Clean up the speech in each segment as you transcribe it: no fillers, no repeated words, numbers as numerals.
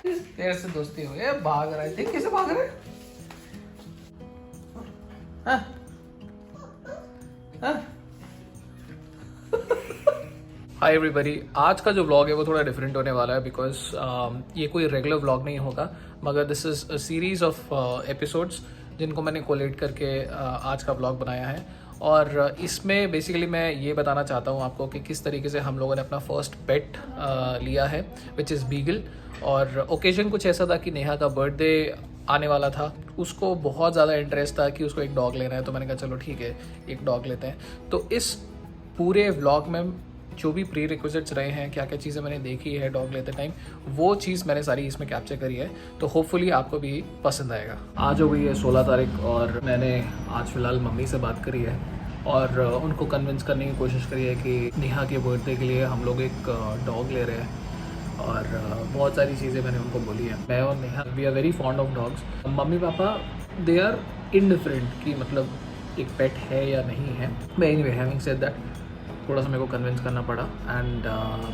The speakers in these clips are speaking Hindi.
तेरे से दोस्ती हो गई, भाग रहा है, देख कैसे भाग रहा है। हाँ? हाँ? हाय एवरीबॉडी, आज का जो व्लॉग है वो थोड़ा डिफरेंट होने वाला है बिकॉज ये कोई रेगुलर व्लॉग नहीं होगा, मगर this is a series of episodes जिनको मैंने कोलेट करके आज का व्लॉग बनाया है। और इसमें बेसिकली मैं ये बताना चाहता हूँ आपको कि किस तरीके से हम लोगों ने अपना फर्स्ट पेट लिया है, विच इज़ बीगल। और ओकेजन कुछ ऐसा था कि नेहा का बर्थडे आने वाला था, उसको बहुत ज़्यादा इंटरेस्ट था कि उसको एक डॉग लेना है, तो मैंने कहा चलो ठीक है एक डॉग लेते हैं। तो इस पूरे व्लॉग में जो भी प्री रिक्विजिट्स रहे हैं, क्या क्या चीज़ें मैंने देखी है डॉग लेते टाइम, वो चीज़ मैंने सारी इसमें कैप्चर करी है, तो होपफुली आपको भी पसंद आएगा। आज हो गई है 16 तारीख और मैंने आज फ़िलहाल मम्मी से बात करी है और उनको कन्विंस करने की कोशिश करी है कि नेहा के बर्थडे के लिए हम लोग एक डॉग ले रहे हैं। और बहुत सारी चीज़ें मैंने उनको बोली है। मैं और Neha we are very fond of dogs. मम्मी पापा दे आर इनडिफरेंट कि मतलब एक पेट है या नहीं है। मैं एनीवे हैविंग सेड दैट थोड़ा सा मेरे को कन्विंस करना पड़ा एंड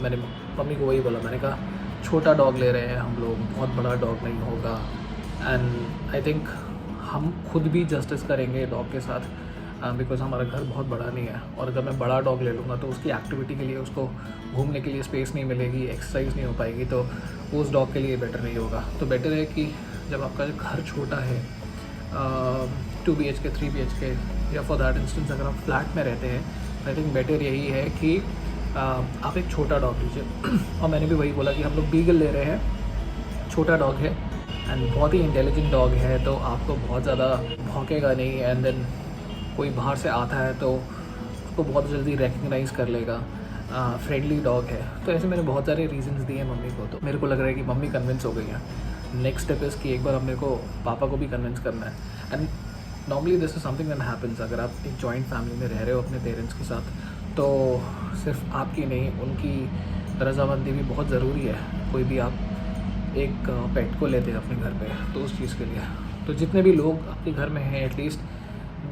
मैंने मम्मी को वही बोला, मैंने कहा छोटा डॉग ले रहे हैं हम लोग, बहुत बड़ा डॉग नहीं होगा। एंड आई थिंक हम खुद भी जस्टिस करेंगे डॉग के साथ बिकॉज हमारा घर बहुत बड़ा नहीं है, और अगर मैं बड़ा डॉग ले लूँगा तो उसकी एक्टिविटी के लिए, उसको घूमने के लिए स्पेस नहीं मिलेगी, एक्सरसाइज नहीं हो पाएगी, तो उस डॉग के लिए बेटर नहीं होगा। तो बेटर है कि जब आपका घर छोटा है 2 BHK 3 BHK या फॉर दैट इंस्टेंस अगर आप फ्लैट में रहते हैं, आई थिंक बेटर यही है कि आप एक छोटा डॉग लीजिए। और मैंने भी वही बोला कि हम लोग बीगल ले रहे हैं, छोटा डॉग है एंड बहुत ही इंटेलिजेंट डॉग है, तो आपको बहुत ज़्यादा भौंकेगा नहीं एंड देन कोई बाहर से आता है तो उसको बहुत जल्दी रिकग्नाइज़ कर लेगा, फ्रेंडली डॉग है। तो ऐसे मैंने बहुत सारे रीजंस दिए मम्मी को, तो मेरे को लग रहा है कि मम्मी कन्विंस हो गई है। नेक्स्ट स्टेप इज़ कि एक बार अब मेरे को पापा को भी कन्विंस करना है। And normally this is something that happens, अगर आप एक जॉइंट फैमिली में रह रहे हो अपने पेरेंट्स के साथ, तो सिर्फ आपकी नहीं उनकी रजामंदी भी बहुत ज़रूरी है। कोई भी आप एक पेट को लेते हैं अपने घर पे तो उस चीज़ के लिए, तो जितने भी लोग आपके घर में हैं at least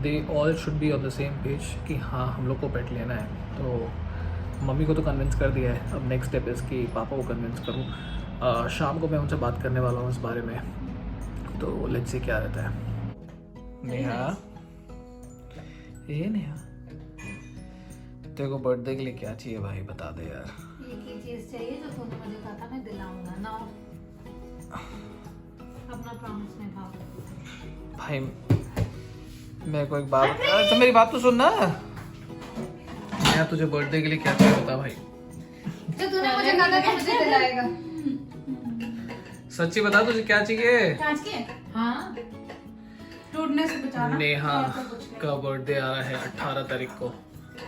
they all should be on the same page कि हाँ हम लोग को पेट लेना है। तो मम्मी को तो कन्विंस कर दिया है, अब नेक्स्ट स्टेप इज़ कि पापा को कन्विंस करूँ। शाम को मैं उनसे बात करने वाला हूँ इस बारे में, तो लेट्स सी क्या रहता है। नेहा, ये नेहा, तेरे को बर्थडे के लिए क्या चाहिए भाई, बता दे यार। एक ही चीज चाहिए जो तूने मुझे कहा था मैं दिलाऊंगा ना, अपना प्रॉमिस निभाओ भाई। मेरे को एक बात, तो मेरी बात तो सुन ना यार, तुझे बर्थडे के लिए क्या चाहिए बता भाई। जो तूने मुझे कहा था कि मुझे दिलाएगा, सच्ची बता तुझे क्या चाहिए। कांच के हाँ टूटने से बचाना। नेहा का बर्थडे आ रहा है 18 तारीख को,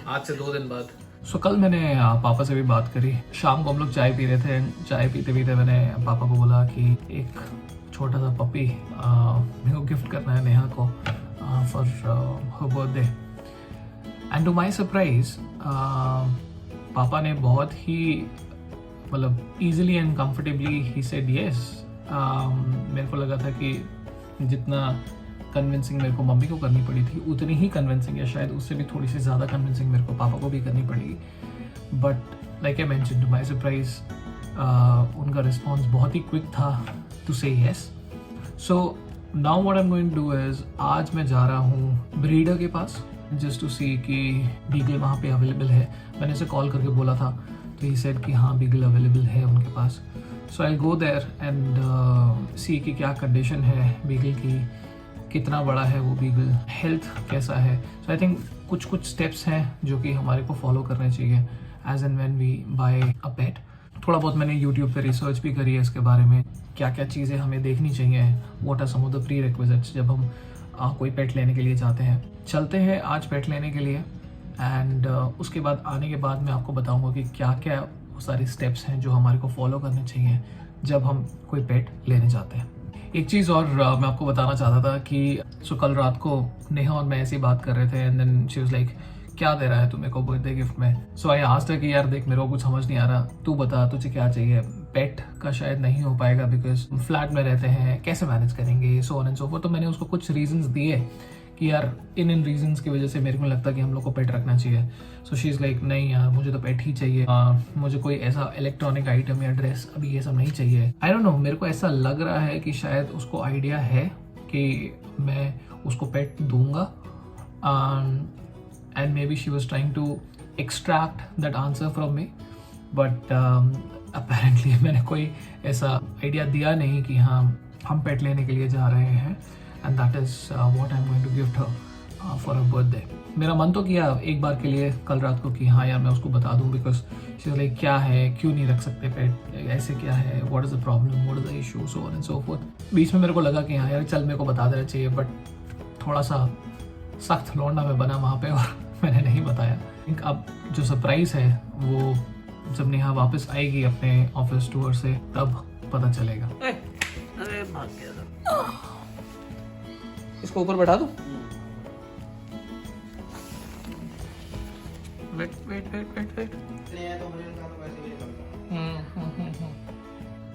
आज से 2 दिन बाद। सो कल मैंने पापा से भी बात करी, शाम को हम लोग चाय पी रहे थे, चाय पीते पीते मैंने पापा को बोला कि एक छोटा सा पपी मेरे को गिफ्ट करना है नेहा को for her birthday. And to my surprise पापा ने बहुत ही मतलब ईजिली एंड कंफर्टेबली ही सेड यस। मेरे को लगा था कि जितना कन्विंसिंग मेरे को मम्मी को करनी पड़ी थी उतनी ही कन्विंसिंग या शायद उससे भी थोड़ी सी ज़्यादा कन्विंसिंग मेरे को पापा को भी करनी पड़ेगी। But like I mention to my surprise उनका रिस्पॉन्स बहुत ही क्विक था to say yes. So now what I am going to do is, आज मैं जा रहा हूँ ब्रीडर के पास जस्ट टू सी कि बीगल वहाँ पे अवेलेबल है। मैंने उसे कॉल करके बोला था तो ही सेड कि हाँ बीगल अवेलेबल है उनके पास। सो आई गो देयर एंड सी कि क्या कंडीशन है बीगल की, कितना बड़ा है वो बीगल, हेल्थ कैसा है। सो आई थिंक कुछ कुछ स्टेप्स हैं जो कि हमारे को फॉलो करने चाहिए as and when we buy a pet. थोड़ा बहुत मैंने यूट्यूब पे रिसर्च भी करी है इसके बारे में, क्या क्या चीज़ें हमें देखनी चाहिए, what are some of the prerequisites जब हम कोई पेट लेने के लिए जाते हैं। चलते हैं आज पेट लेने के लिए एंड उसके बाद आने के बाद मैं आपको बताऊंगा कि क्या क्या सारे स्टेप्स हैं जो हमारे को फॉलो करने चाहिए जब हम कोई पेट लेने जाते हैं। एक चीज़ और मैं आपको बताना चाहता था कि कल रात को नेहा और मैं ऐसी बात कर रहे थे and then she was like क्या दे रहा है तू मेरे को बर्थडे गिफ्ट में। सो आई आस्क्ड कि यार देख मेरे को कुछ समझ नहीं आ रहा, तू बता तुझे क्या चाहिए। पेट का शायद नहीं हो पाएगा बिकॉज फ्लैट में रहते हैं, कैसे मैनेज करेंगे, सो ऑन एंड सो फोर्थ। तो मैंने उसको कुछ रीजंस दिए कि यार इन रीजंस की वजह से मेरे को लगता है कि हम लोग को पेट रखना चाहिए। सो शी इज़ लाइक नहीं यार मुझे तो पेट ही चाहिए, मुझे कोई ऐसा इलेक्ट्रॉनिक आइटम या ड्रेस अभी ये सब नहीं चाहिए। आई डोंट नो, मेरे को ऐसा लग रहा है कि शायद उसको आइडिया है कि मैं उसको पेट दूंगा, and maybe she was trying to extract that answer from me, but apparently मैंने कोई ऐसा आइडिया दिया नहीं कि हाँ हम पेट लेने के लिए जा रहे हैं, and that is what I am going to gift her for a birthday. मेरा मन तो किया एक बार के लिए कल रात को कि हाँ यार मैं उसको बता दूँ, बिकॉज शी इज लाइक क्या है, क्यों नहीं रख सकते पेट, ऐसे क्या है, what is the problem, what is the issue, so on and so forth. बीच में मेरे को लगा कि हाँ यार चल मेरे को बता देना चाहिए, बट थोड़ा सा सख्त लौंडा में बना वहाँ पे और मैंने नहीं बताया। थिंक अब जो सरप्राइज़ है वो जब नेहा वापस आएगी अपने ऑफिस टूर से तब पता चलेगा। अरे भाग गया। इसको ऊपर बैठा दूं? Wait wait wait wait wait.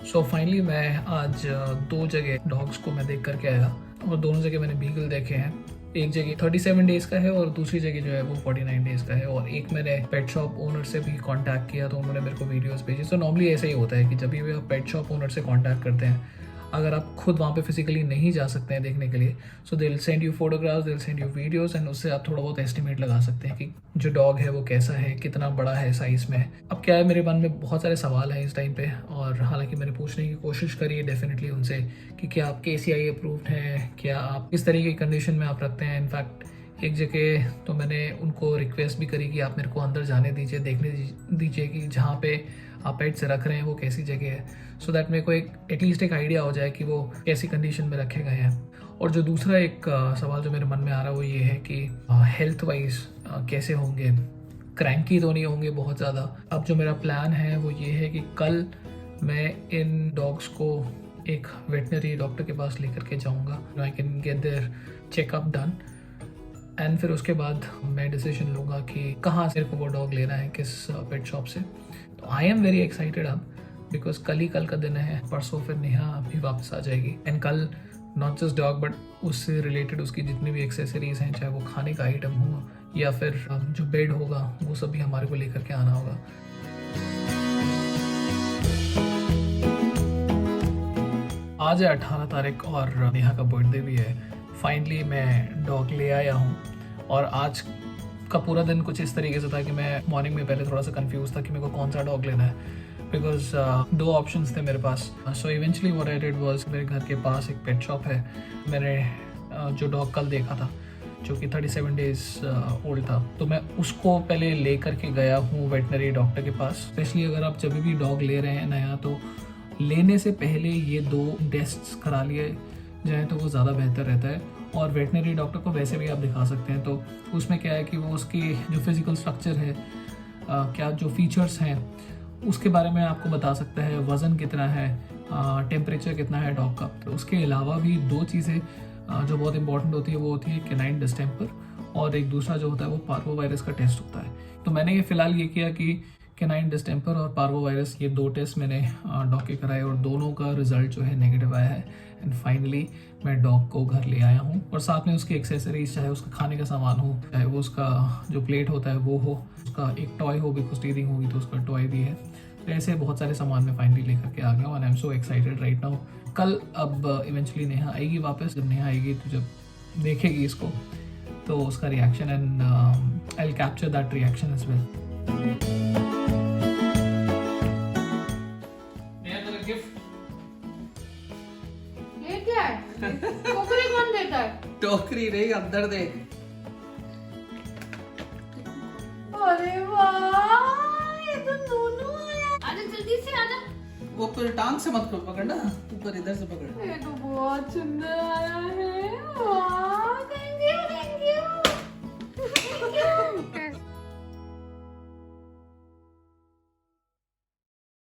So finally मैं आज 2 जगह डॉग्स को मैं देख करके आया, और दोनों जगह मैंने बीगल देखे हैं। एक जगह 37 डेज का है और दूसरी जगह जो है वो 49 डेज का है। और एक मैंने पेट शॉप ओनर से भी कांटेक्ट किया तो उन्होंने मेरे को वीडियोस भेजी। तो नॉर्मली ऐसा ही होता है कि जब भी आप पेट शॉप ओनर से कांटेक्ट करते हैं, अगर आप खुद वहाँ पे फिजिकली नहीं जा सकते हैं देखने के लिए, so they will send you photographs, they will send you videos, and उससे आप थोड़ा बहुत एस्टिमेट लगा सकते हैं कि जो डॉग है वो कैसा है, कितना बड़ा है साइज़ में। अब क्या है, मेरे मन में बहुत सारे सवाल हैं इस टाइम पे, और हालांकि मैंने पूछने की कोशिश करी है डेफिनेटली उनसे कि क्या आप KCI अप्रूव्ड हैं, क्या आप किस तरीके की कंडीशन में आप रखते हैं। इनफैक्ट एक जगह तो मैंने उनको रिक्वेस्ट भी करी कि आप मेरे को अंदर जाने दीजिए, देखने दीजिए कि जहाँ पे आप पेट्स रख रहे हैं वो कैसी जगह है, सो दैट मेरे को एक एटलीस्ट एक आइडिया हो जाए कि वो कैसी कंडीशन में रखे गए हैं। और जो दूसरा एक सवाल जो मेरे मन में आ रहा है वो ये है कि हेल्थ वाइज कैसे होंगे, क्रैंकी तो नहीं होंगे बहुत ज़्यादा। अब जो मेरा प्लान है वो ये है कि कल मैं इन डॉग्स को एक वेटनरी डॉक्टर के पास लेकर के जाऊँगा, I can get there checkup done, and फिर उसके बाद मैं डिसीजन लूँगा कि कहाँ से मेरे को वो डॉग लेना है, किस पेट शॉप से। तो आई एम वेरी एक्साइटेड अब, बिकॉज कल का दिन है, परसों फिर नेहा भी वापस आ जाएगी, एंड कल नॉट जस्ट डॉग बट उससे रिलेटेड उसकी जितनी भी एक्सेसरीज हैं, चाहे वो खाने का आइटम हो या फिर जो बेड होगा, वो सब भी हमारे को लेकर के आना होगा। आज है 18 तारीख और नेहा का बर्थडे भी है। फाइनली मैं डॉग ले आया हूँ, और आज का पूरा दिन कुछ इस तरीके से था कि मैं मॉर्निंग में पहले थोड़ा सा कंफ्यूज था कि मेरे को कौन सा डॉग लेना है, बिकॉज 2 ऑप्शंस थे मेरे पास। So eventually what I did was, मेरे घर के पास एक पेट शॉप है, मैंने जो डॉग कल देखा था जो कि 37 डेज ओल्ड था, तो मैं उसको पहले ले करके गया हूँ वेटनरी डॉक्टर के पास। स्पेशली अगर आप जब भी डॉग ले रहे हैं नया, तो लेने से पहले ये 2 टेस्ट्स करा लिए जाए तो वो ज़्यादा बेहतर रहता है। और वेटनरी डॉक्टर को वैसे भी आप दिखा सकते हैं, तो उसमें क्या है कि वो उसकी जो फिजिकल स्ट्रक्चर है, क्या जो फीचर्स हैं उसके बारे में आपको बता सकता है, वज़न कितना है, टेम्परेचर कितना है डॉग का। तो उसके अलावा भी 2 चीज़ें जो बहुत इंपॉर्टेंट होती है वो होती है कैनाइन डिस्टेंपर, और एक दूसरा जो होता है वो पार्वो वायरस का टेस्ट होता है। तो मैंने ये फ़िलहाल ये किया कि कैनाइन डिस्टेंपर और पार्वो वायरस, ये 2 टेस्ट मैंने डॉग के कराए, और दोनों का रिजल्ट जो है नेगेटिव आया है। एंड फाइनली मैं डॉग को घर ले आया हूँ, और साथ में उसकी एक्सेसरीज, चाहे उसका खाने का सामान हो, चाहे वो उसका जो प्लेट होता है वो हो, उसका एक टॉय हो, बिकॉज टीथिंग होगी तो उसका टॉय भी है। तो ऐसे बहुत सारे सामान मैं फाइनली लेकर के आ गया हूँ, and I am so excited right now. कल अब इवेंचुअली नेहा आएगी वापस, जब नेहा आएगी तो जब देखेगी इसको तो उसका reaction, and I will capture that reaction as well. ये क्या है? टोकरी कौन देता है? टोकरी नहीं, अंदर देख। अरे वाह, ये तो नूनू आया। आजा जल्दी से आजा। वो पूरे टांग से मत पकड़ना, ऊपर इधर से पकड़। ये तो बहुत सुंदर आया है। वाह,